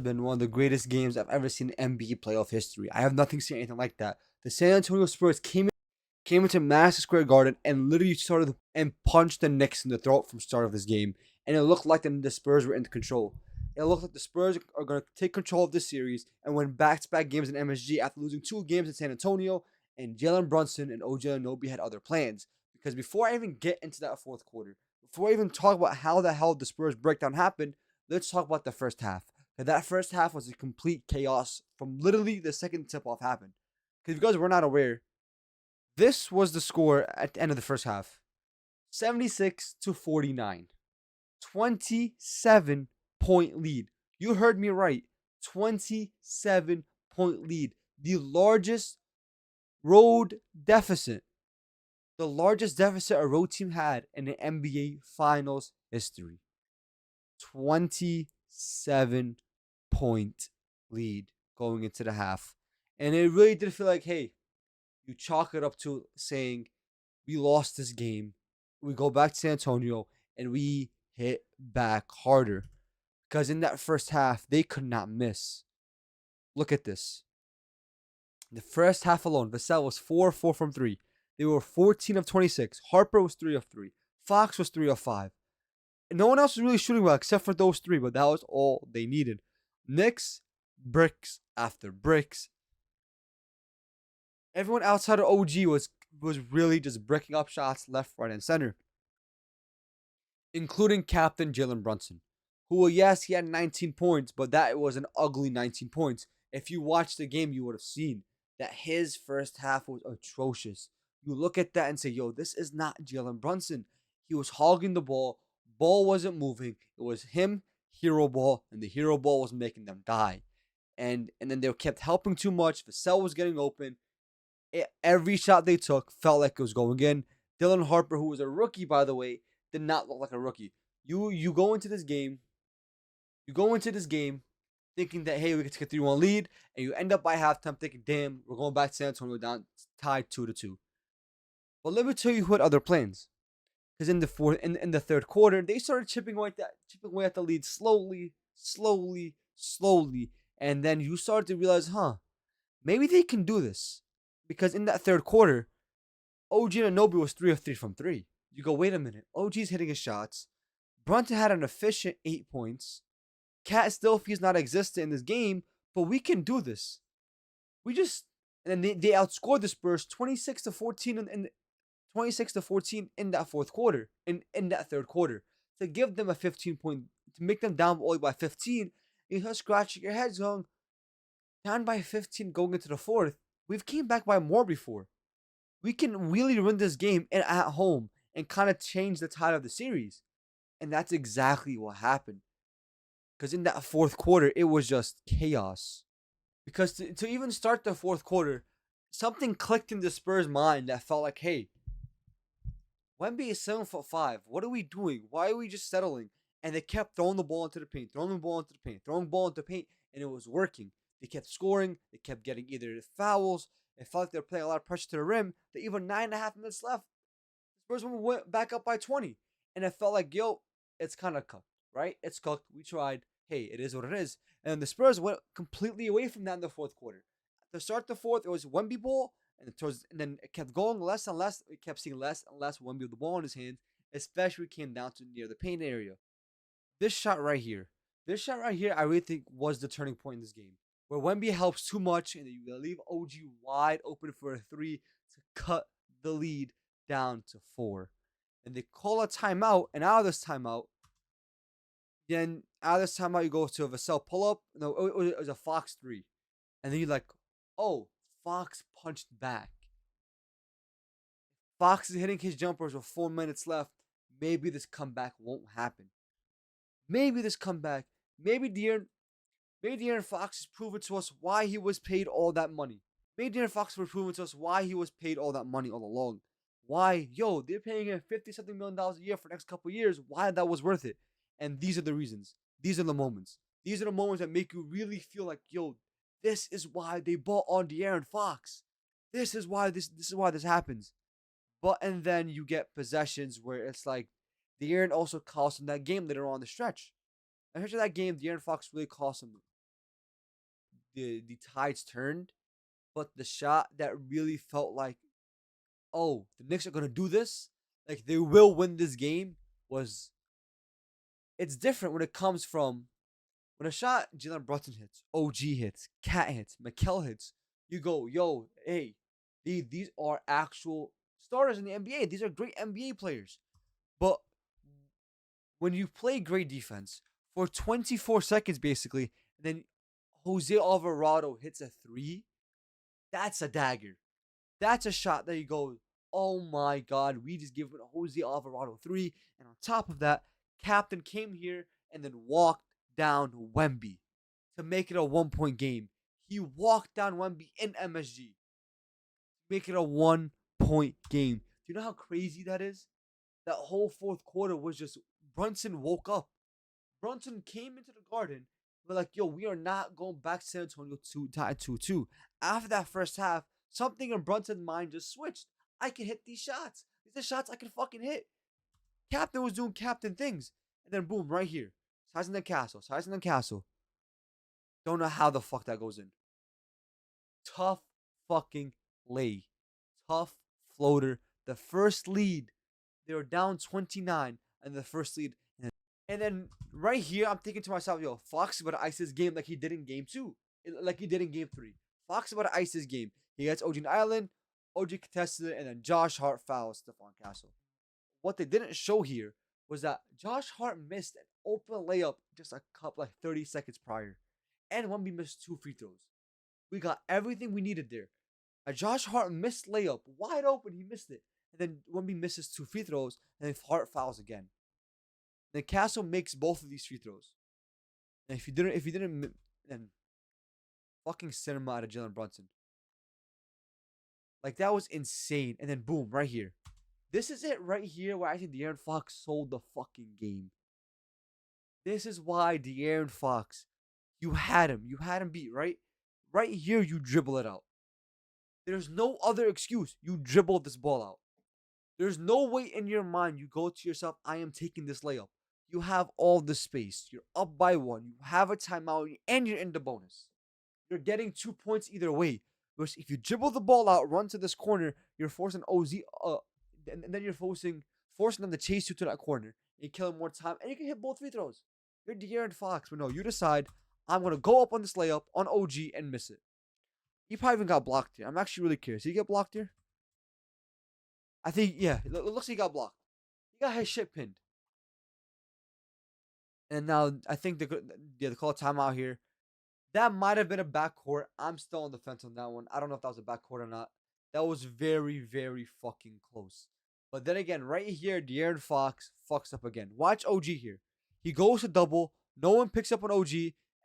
been one of the greatest games I've ever seen in NBA playoff history. I have nothing to say anything like that. The San Antonio Spurs came into Madison Square Garden and literally started and punched the Knicks in the throat from start of this game, and it looked like the Spurs were in control. It looked like the Spurs are going to take control of this series and win back-to-back games in MSG after losing 2 games in San Antonio. And Jalen Brunson and OG Anunoby had other plans. Because before I even get into that fourth quarter, before I even talk about how the hell the Spurs breakdown happened, let's talk about the first half. That first half was a complete chaos from literally the second tip-off happened. Because if you guys were not aware, this was the score at the end of the first half. 76-49. 27-point lead. You heard me right. 27-point lead. The largest road deficit. The largest deficit a road team had in the NBA Finals history. 27-point lead going into the half. And it really did feel like, hey, you chalk it up to saying, we lost this game. We go back to San Antonio and we hit back harder. Because in that first half, they could not miss. Look at this. The first half alone, Vassell was 4-4 from 3. They were 14 of 26. Harper was 3 of 3. Fox was 3 of 5. And no one else was really shooting well except for those 3, but that was all they needed. Knicks, bricks after bricks. Everyone outside of OG was really just bricking up shots left, right, and center. Including Captain Jalen Brunson. Who, yes, he had 19 points, but that was an ugly 19 points. If you watched the game, you would have seen that his first half was atrocious. You look at that and say, yo, this is not Jalen Brunson. He was hogging the ball. Ball wasn't moving. It was him, hero ball, and the hero ball was making them die. And then they kept helping too much. Vassell was getting open. Every shot they took felt like it was going in. Dylan Harper, who was a rookie, by the way, did not look like a rookie. You go into this game. You go into this game thinking that, hey, we can take a 3-1 lead, and you end up by halftime thinking, damn, we're going back to San Antonio down tied 2-2. But let me tell you who had other plans. Because in the third quarter, they started chipping away at the lead slowly, and then you started to realize, maybe they can do this. Because in that third quarter, OG Anunoby was 3 of 3 from 3. You go, wait a minute, OG's hitting his shots. Brunson had an efficient 8 points. Cat still feels not existent in this game, but we can do this. And then they outscored the Spurs 26-14 in 26-14 in that fourth quarter, in that third quarter, to give them a 15-point, to make them down only by 15. You start scratching your heads going, down by 15 going into the fourth. We've came back by more before. We can really win this game at home and kind of change the tide of the series. And that's exactly what happened. Because in that fourth quarter, it was just chaos. Because to even start the fourth quarter, something clicked in the Spurs' mind that felt like, hey, Wemby is 7'5". What are we doing? Why are we just settling? And they kept throwing the ball into the paint, throwing the ball into the paint, and it was working. They kept scoring. They kept getting either fouls. It felt like they were playing a lot of pressure to the rim. That even 9.5 minutes left, the Spurs went back up by 20. And it felt like, yo, it's kind of cooked, right? It's cooked. We tried. Hey, it is what it is. And the Spurs went completely away from that in the fourth quarter. To start the fourth, it was Wemby ball, and then it kept going less and less. We kept seeing less and less Wemby with the ball in his hands, especially when it came down to near the paint area. This shot right here, I really think was the turning point in this game, where Wemby helps too much, and you leave OG wide open for a 3 to cut the lead down to 4. And they call a timeout, and out of this timeout, you go to a Vassell pull-up. No, it was a Fox 3. And then you're like, oh, Fox punched back. Fox is hitting his jumpers with 4 minutes left. Maybe this comeback won't happen. Maybe De'Aaron Fox has proven to us why he was paid all that money. Maybe De'Aaron Fox has proven to us why he was paid all that money all along. Why, they're paying him $50-something million a year for the next couple of years. Why that was worth it. And these are the reasons. These are the moments. These are the moments that make you really feel like, this is why they bought on De'Aaron Fox. This is why this happens. And then you get possessions where it's like De'Aaron also cost him that game later on the stretch. After that game, De'Aaron Fox really cost him the tides turned, but the shot that really felt like, oh, the Knicks are gonna do this, like they will win this game, was it's different when it comes from when a shot Jalen Brunson hits, OG hits, Cat hits, Mikel hits. You go, yo, hey, these are actual starters in the NBA. These are great NBA players. But when you play great defense for 24 seconds, basically, and then Jose Alvarado hits a three, that's a dagger. That's a shot that you go, oh my God, we just give Jose Alvarado three. And on top of that, Captain came here and then walked down Wemby to make it a 1 point game. He walked down Wemby in MSG, make it a 1 point game. Do you know how crazy that is? That whole fourth quarter was just Brunson woke up. Brunson came into the Garden. We're like, yo, we are not going back to San Antonio to tie 2-2. After that first half, something in Brunson's mind just switched. I can hit these shots. These are shots I can fucking hit. Captain was doing captain things. And then boom, right here. Sizing the castle. Sizing the castle. Don't know how the fuck that goes in. Tough fucking lay. Tough floater. The first lead. They were down 29. And the first lead. And then right here, I'm thinking to myself, yo, Fox is about to ice this game like he did in game 2. Like he did in game 3. Fox is about to ice this game. He gets OG in Island. OG contested it. And then Josh Hart fouls Stephon Castle. What they didn't show here was that Josh Hart missed an open layup just a couple, like 30 seconds prior. And Wemby missed 2 free throws. We got everything we needed there. A Josh Hart missed layup. Wide open, he missed it. And then Wemby misses 2 free throws. And then Hart fouls again. Then Castle makes both of these free throws. And if you didn't, then fucking send him out of Jalen Brunson. Like that was insane. And then boom, right here. This is it right here where I think De'Aaron Fox sold the fucking game. This is why De'Aaron Fox, you had him beat, right? Right here, you dribble it out. There's no other excuse. You dribble this ball out. There's no way in your mind you go to yourself, I am taking this layup. You have all the space. You're up by 1. You have a timeout, and you're in the bonus. You're getting 2 points either way. Whereas if you dribble the ball out, run to this corner, you're forcing OZ, and then you're forcing them to chase you to that corner. And kill him more time, and you can hit both free throws. You're De'Aaron Fox, but no, you decide, I'm going to go up on this layup on OG and miss it. He probably even got blocked here. I'm actually really curious. Did he get blocked here? I think, yeah, it looks like he got blocked. He got his shit pinned. And now I think they call a timeout here. That might have been a backcourt. I'm still on the fence on that one. I don't know if that was a backcourt or not. That was very, very fucking close. But then again, right here, De'Aaron Fox fucks up again. Watch OG here. He goes to double. No one picks up on OG.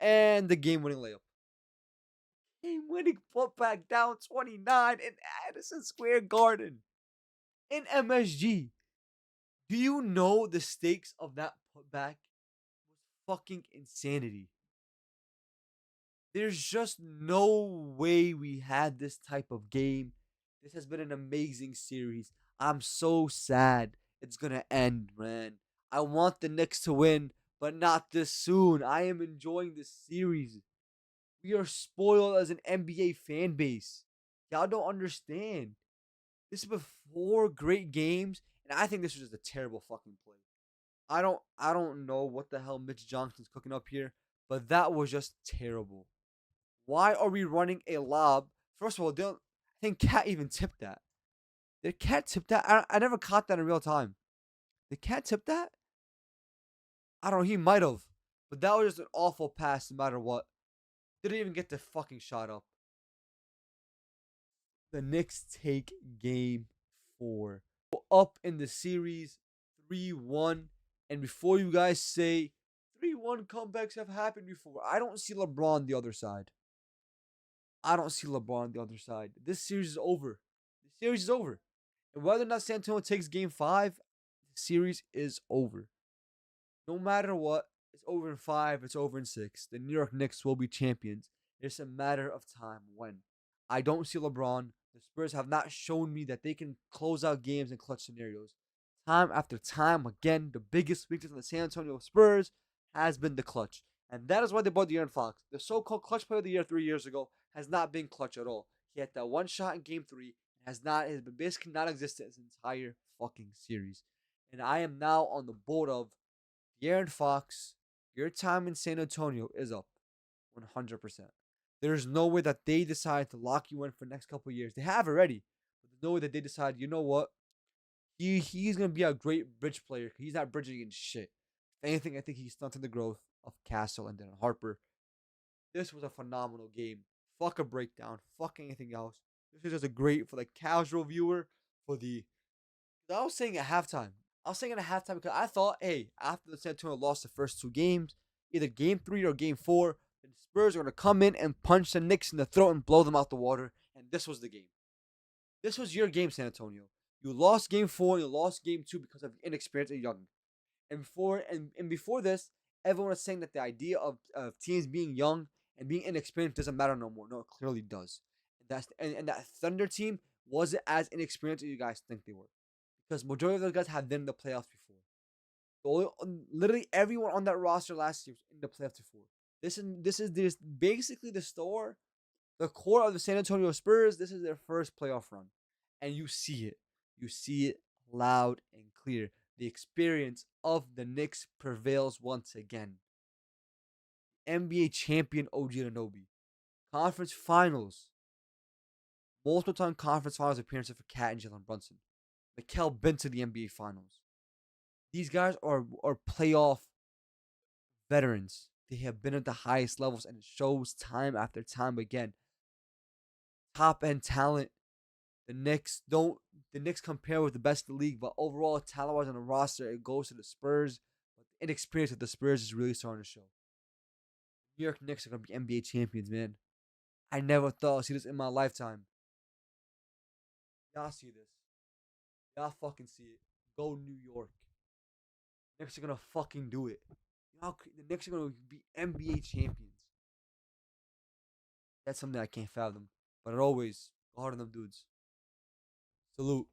And the game-winning layup. Game-winning putback down 29 in Addison Square Garden. In MSG. Do you know the stakes of that putback? Fucking insanity. There's just no way we had this type of game. This has been an amazing series. I'm so sad it's gonna end, man. I want the Knicks to win, but not this soon. I am enjoying this series. We are spoiled as an NBA fan base. Y'all don't understand. This has been 4 great games, and I think this was just a terrible fucking play. I don't know what the hell Mitch Johnson's cooking up here, but that was just terrible. Why are we running a lob? First of all, I think Cat even tipped that. Did Cat tip that? I never caught that in real time. Did Cat tip that? I don't know. He might have. But that was just an awful pass no matter what. Didn't even get the fucking shot up. The Knicks take game 4. Up in the series 3-1. And before you guys say 3-1 comebacks have happened before, I don't see LeBron on the other side. This series is over. And whether or not San Antonio takes game 5, the series is over. No matter what, it's over in 5, it's over in 6. The New York Knicks will be champions. It's a matter of time when. I don't see LeBron. The Spurs have not shown me that they can close out games in clutch scenarios. Time after time, again, the biggest weakness of the San Antonio Spurs has been the clutch. And that is why they bought De'Aaron Fox. The so-called clutch player of the year 3 years ago has not been clutch at all. He had that one shot in game three, has been basically non existent his entire fucking series. And I am now on the board of De'Aaron Fox. Your time in San Antonio is up 100%. There's no way that they decide to lock you in for the next couple of years. They have already. But there's no way that they decide, you know what? He's gonna be a great bridge player. He's not bridging in shit. If anything, I think he's stunting the growth of Castle and then Harper. This was a phenomenal game. Fuck a breakdown. Fuck anything else. This is just a great for the casual viewer. For the I was saying at halftime. I was saying at halftime because I thought, hey, after the San Antonio lost the first two games, either game three or game four, the Spurs are gonna come in and punch the Knicks in the throat and blow them out the water. And this was the game. This was your game, San Antonio. You lost game four, you lost game two because of inexperience and young. And before this, everyone was saying that the idea of teams being young and being inexperienced doesn't matter no more. No, it clearly does. And that Thunder team wasn't as inexperienced as you guys think they were. Because majority of those guys have been in the playoffs before. Literally everyone on that roster last year was in the playoffs before. This basically the core of the San Antonio Spurs. This is their first playoff run, and you see it. You see it loud and clear. The experience of the Knicks prevails once again. NBA champion OG Anunoby, conference finals, multiple time conference finals appearances for Cat and Jalen Brunson. Mikal been to the NBA finals. These guys are playoff veterans. They have been at the highest levels, and it shows time after time again. Top end talent. The Knicks don't. The Knicks compare with the best in the league, but overall, talent-wise on the roster, it goes to the Spurs. But the inexperience of the Spurs is really starting to show. New York Knicks are gonna be NBA champions, man. I never thought I'd see this in my lifetime. Y'all see this. Y'all fucking see it. Go New York. Knicks are gonna fucking do it. The Knicks are gonna be NBA champions. That's something I can't fathom. But always, go hard on them dudes. Salute.